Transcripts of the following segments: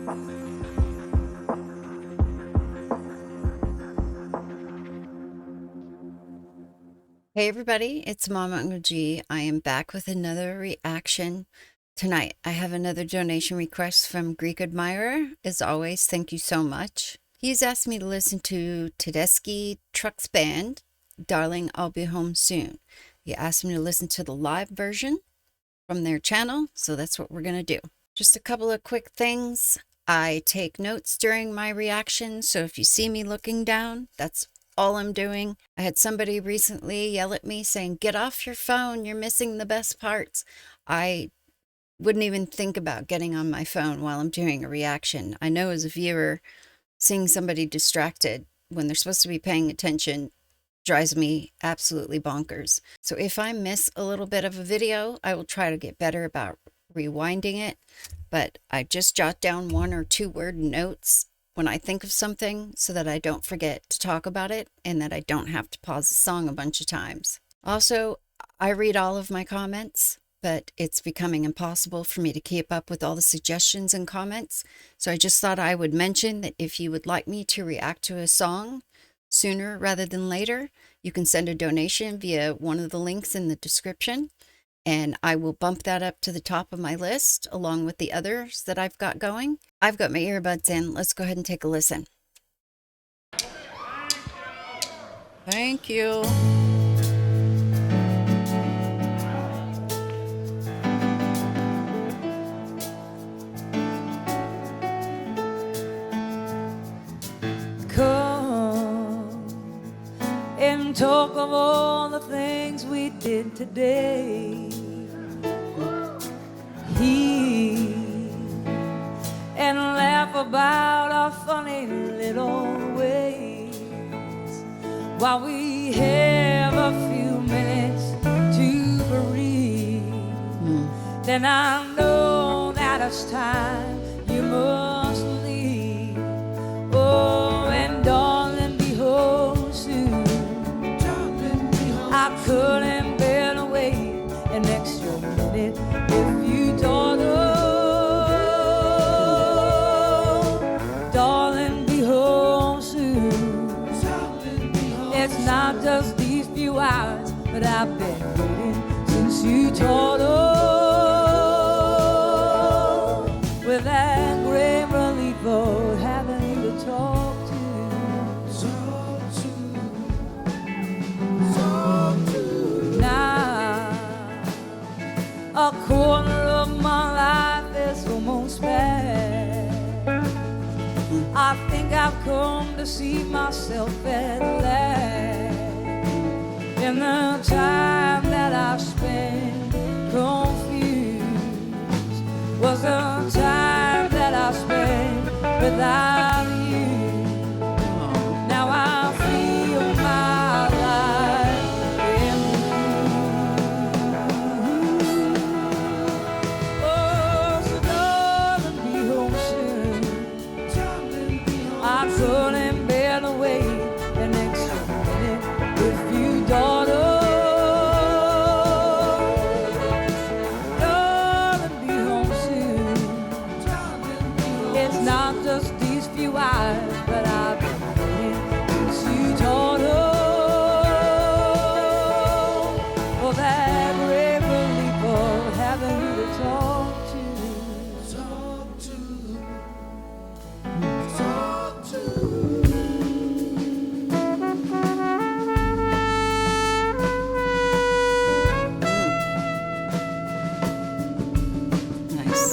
Hey everybody, it's MommaOG. I am back with another reaction. Tonight, I have another donation request from Greek Admirer. As always, thank you so much. He's asked me to listen to Tedeschi Trucks Band, Darling, I'll Be Home Soon. He asked me to listen to the live version from their channel, so that's what we're going to do. Just a couple of quick things. I take notes during my reaction, so if you see me looking down, that's all I'm doing. I had somebody recently yell at me saying, "Get off your phone, you're missing the best parts." I wouldn't even think about getting on my phone while I'm doing a reaction. I know as a viewer, seeing somebody distracted when they're supposed to be paying attention drives me absolutely bonkers. So if I miss a little bit of a video, I will try to get better about rewinding it, but I just jot down 1 or 2 word notes when I think of something so that I don't forget to talk about it and that I don't have to pause the song a bunch of times. Also, I read all of my comments, but it's becoming impossible for me to keep up with all the suggestions and comments. So I just thought I would mention that if you would like me to react to a song sooner rather than later, you can send a donation via one of the links in the description, and I will bump that up to the top of my list along with the others that I've got going. I've got my earbuds in. Let's go ahead and take a listen. Thank you. Come and talk of all the things we did today. And laugh about our funny little ways while we have a few minutes to breathe. Then I know that it's time you must leave. Oh, and darling, be home soon. I couldn't bear to wait an extra minute if you don't know. Darling, be home soon. It's not just these few hours, but I've been waiting since you told us. With that great relief of having you to talk to. Now, a corner of my life is almost back. I think I've come to see myself at last. In the time that I spent confused was the time that I spent without you. Now I feel my life in you. Oh, so darling, be home soon. I couldn't bear to wait an extra minute if you don't know. Darling, be home soon. It's not just these few hours, but I've been waiting since you told us. For that great relief of having you to talk to. Nice.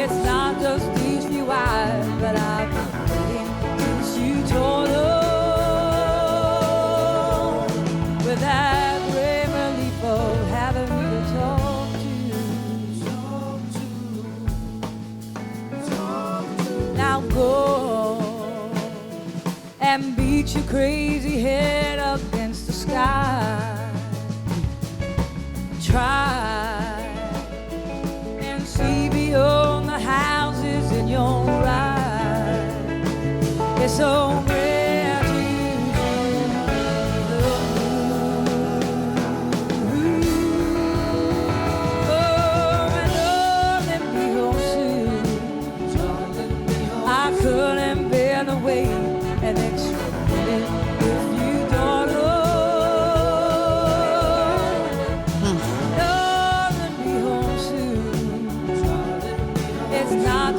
It's not just these few eyes, but I've been waiting since you told us with that great relief of having you to talk to. Now go and beat your crazy head against the sky. Try and see beyond the houses in your eyes. It's so rare to see the moon. Oh, and let me home soon. I couldn't bear the wait an extra minute if you don't know.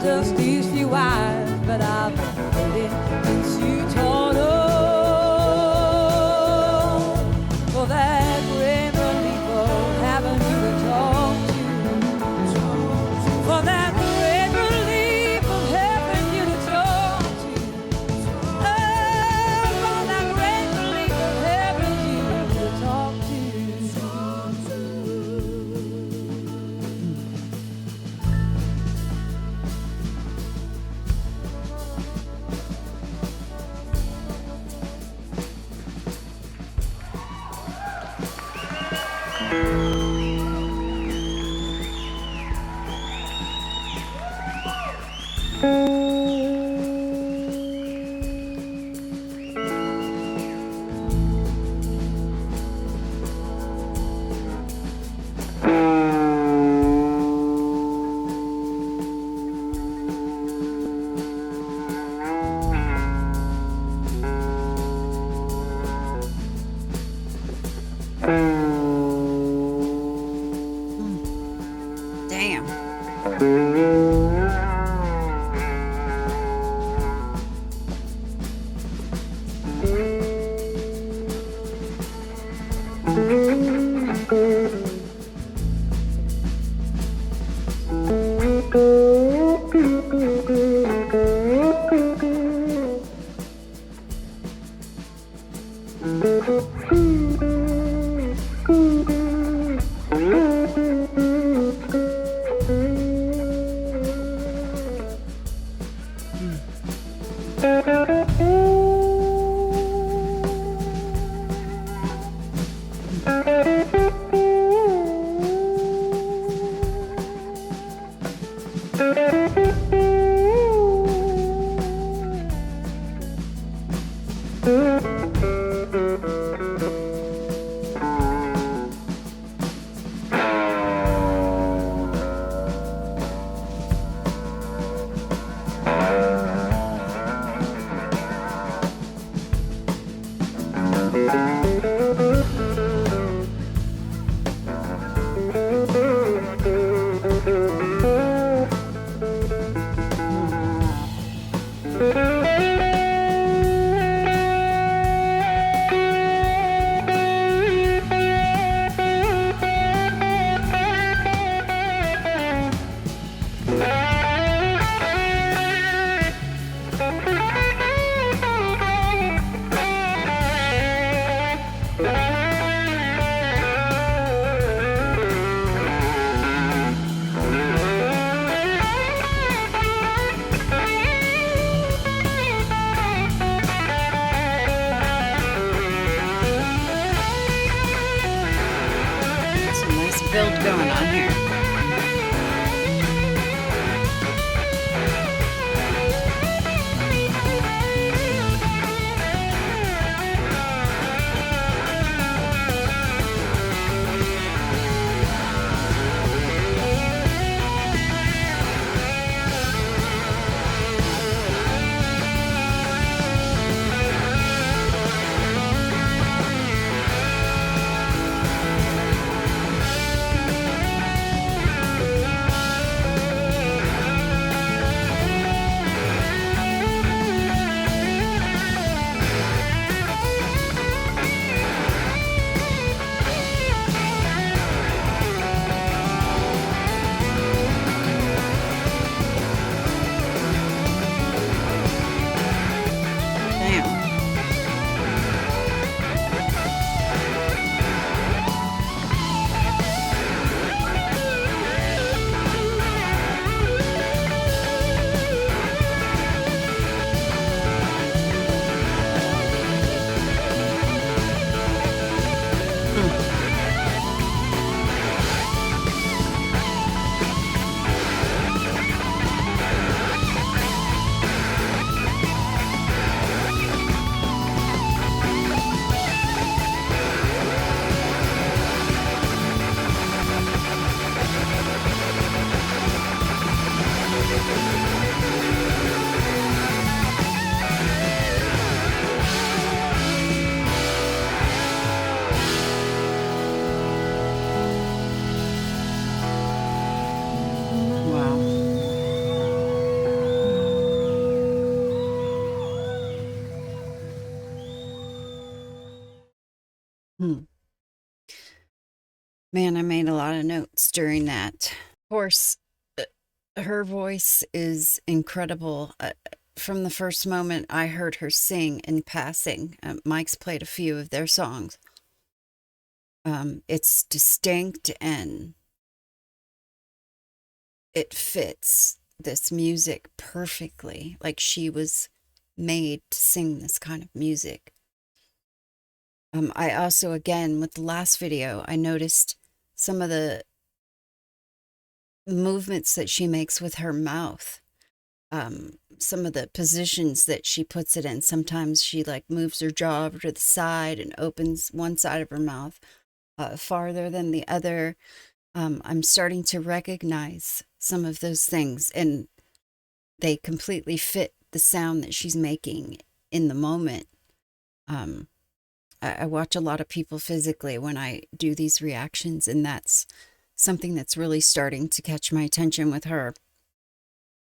Just these few eyes, but I've been waiting since you told us for that great relief of having you to talk to, for that great relief of having you to talk to, for that great relief of having you to talk to. Damn. Hmm. Man, I made a lot of notes during that. Of course, uh, her voice is incredible. From the first moment I heard her sing in passing, Mike's played a few of their songs. It's distinct and it fits this music perfectly. Like she was made to sing this kind of music. I also, again, with the last video, I noticed some of the movements that she makes with her mouth. Some of the positions that she puts it in. Sometimes she like moves her jaw over to the side and opens one side of her mouth farther than the other. I'm starting to recognize some of those things, and they completely fit the sound that she's making in the moment. Um, I watch a lot of people physically when I do these reactions, and that's something that's really starting to catch my attention with her.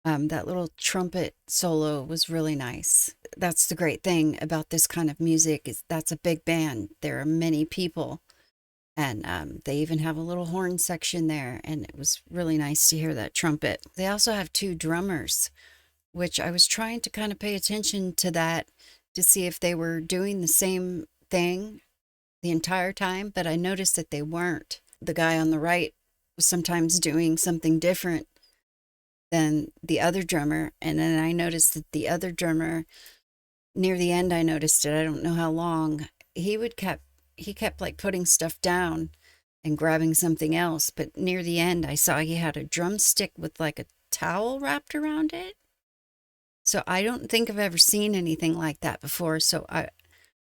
That little trumpet solo was really nice. That's the great thing about this kind of music is that's a big band. There are many people, and they even have a little horn section there, and it was really nice to hear that trumpet. They also have two drummers, which I was trying to kind of pay attention to that to see if they were doing the same thing the entire time, but I noticed that they weren't. The guy on the right was sometimes doing something different than the other drummer, and then I noticed that the other drummer, near the end I noticed it, I don't know how long, he kept like putting stuff down and grabbing something else, but near the end I saw he had a drumstick with like a towel wrapped around it. So I don't think I've ever seen anything like that before. So I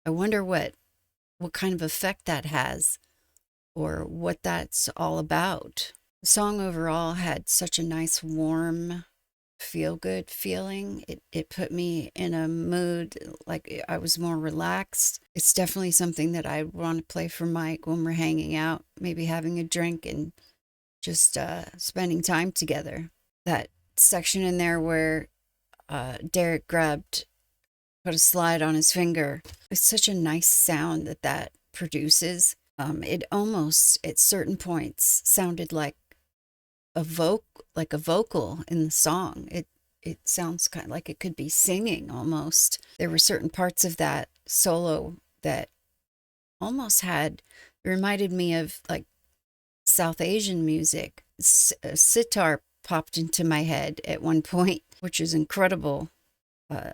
wonder what kind of effect that has or what that's all about. The song overall had such a nice, warm, feel good feeling. It put me in a mood like I was more relaxed. It's definitely something that I want to play for Mike when we're hanging out, maybe having a drink and just spending time together. That section in there where Derek put a slide on his finger. It's such a nice sound that produces. It almost at certain points sounded like a vocal in the song. It sounds kind of like it could be singing almost. There were certain parts of that solo that almost reminded me of like South Asian music. Sitar popped into my head at one point, which is incredible.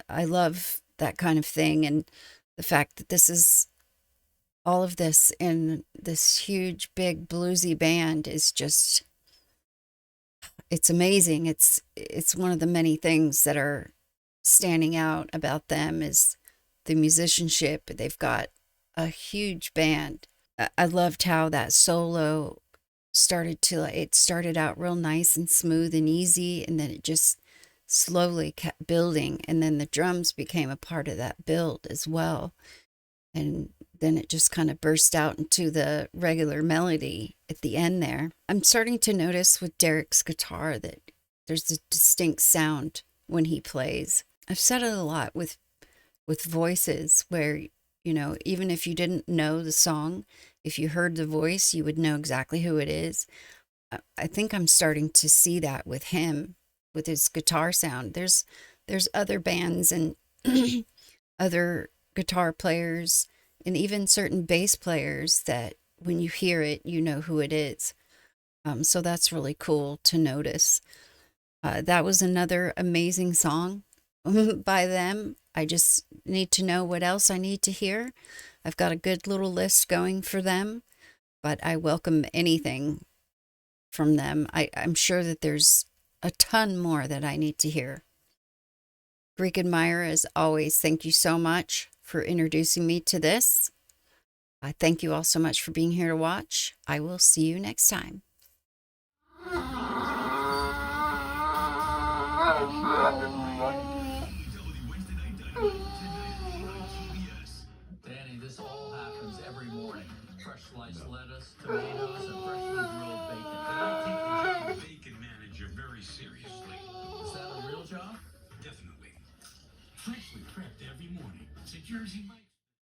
I love that kind of thing, and the fact that this is all of this in this huge, big bluesy band is just, it's amazing. It's one of the many things that are standing out about them is the musicianship. They've got a huge band. I loved how that solo it started out real nice and smooth and easy, and then it just slowly kept building, and then the drums became a part of that build as well, and then it just kind of burst out into the regular melody at the end there. I'm starting to notice with Derek's guitar that there's a distinct sound when he plays. I've said it a lot with voices where, you know, even if you didn't know the song, if you heard the voice, you would know exactly who it is. I think I'm starting to see that with him, with his guitar sound. There's other bands and other guitar players and even certain bass players that when you hear it, you know who it is. So that's really cool to notice. That was another amazing song by them. I just need to know what else I need to hear. I've got a good little list going for them, but I welcome anything from them. I'm sure that there's a ton more that I need to hear. Greek Admirer, as always, thank you so much for introducing me to this. I thank you all so much for being here to watch. I will see you next time. Danny, this all happens every morning. Fresh sliced lettuce, tomatoes, and freshly grilled bacon. And I take the job of bacon manager very seriously. Is that a real job? Definitely. Freshly prepped every morning. It's a Jersey microwave.